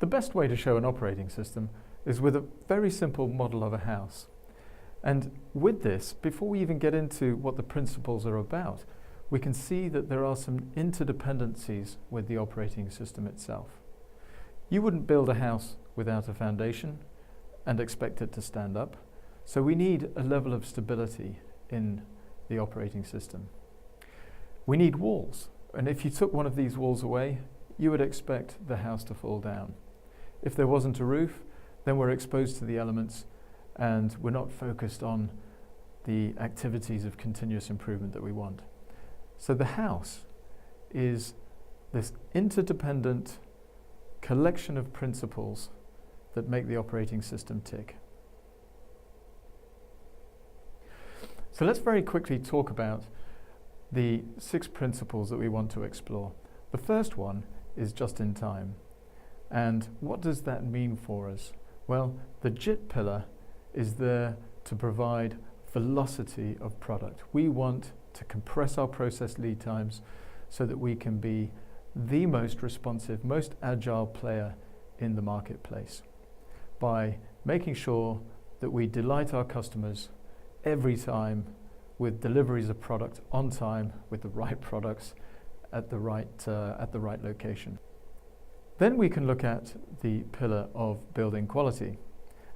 The best way to show an operating system is with a very simple model of a house. And with this, before we even get into what the principles are about, we can see that there are some interdependencies with the operating system itself. You wouldn't build a house without a foundation and expect it to stand up. So we need a level of stability in the operating system. We need walls, and if you took one of these walls away, you would expect the house to fall down. If there wasn't a roof, then we're exposed to the elements and we're not focused on the activities of continuous improvement that we want. So the house is this interdependent collection of principles that make the operating system tick. So let's very quickly talk about the 6 principles that we want to explore. The first one is just in time. And what does that mean for us? Well, the JIT pillar is there to provide velocity of product. We want to compress our process lead times so that we can be the most responsive, most agile player in the marketplace by making sure that we delight our customers every time with deliveries of product on time, with the right products at the right location. Then we can look at the pillar of building quality.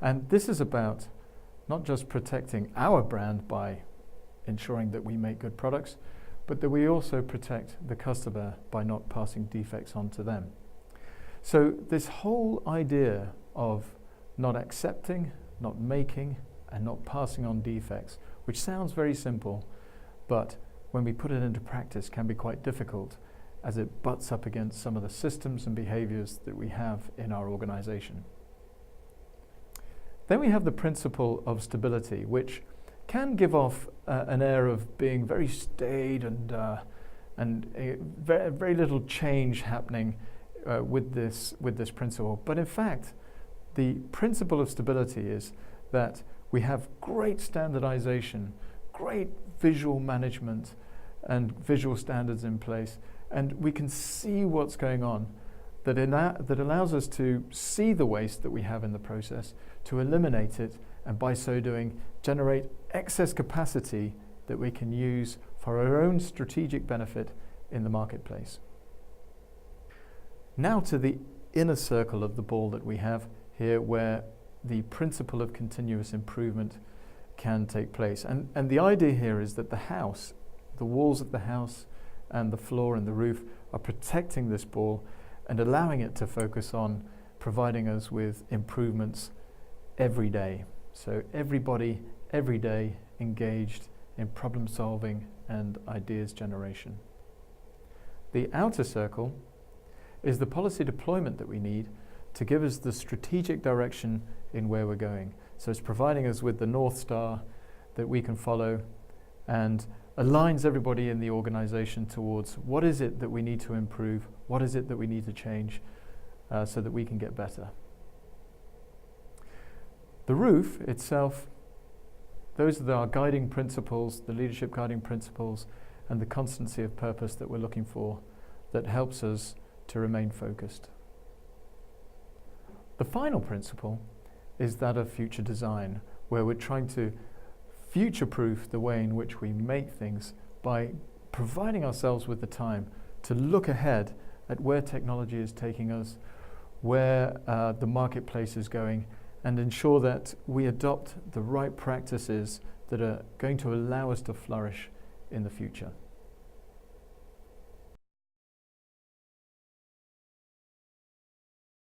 And this is about not just protecting our brand by ensuring that we make good products, but that we also protect the customer by not passing defects on to them. So this whole idea of not accepting, not making, and not passing on defects, which sounds very simple, but when we put it into practice can be quite difficult as it butts up against some of the systems and behaviors that we have in our organization. Then we have the principle of stability, which can give off an air of being very staid and very little change happening with this principle. But in fact, the principle of stability is that we have great standardization, great visual management and visual standards in place, and we can see what's going on that allows us to see the waste that we have in the process, to eliminate it, and by so doing generate excess capacity that we can use for our own strategic benefit in the marketplace. Now to the inner circle of the ball that we have here, where the principle of continuous improvement can take place. And the idea here is that the house, the walls of the house and the floor and the roof are protecting this ball and allowing it to focus on providing us with improvements every day. So everybody, every day, engaged in problem solving and ideas generation. The outer circle is the policy deployment that we need to give us the strategic direction in where we're going. So it's providing us with the North Star that we can follow and aligns everybody in the organization towards what is it that we need to improve, what is it that we need to change so that we can get better. The roof itself, those are our guiding principles, the leadership guiding principles, and the constancy of purpose that we're looking for that helps us to remain focused. The final principle is that of future design, where we're trying to future-proof the way in which we make things by providing ourselves with the time to look ahead at where technology is taking us, where the marketplace is going, and ensure that we adopt the right practices that are going to allow us to flourish in the future.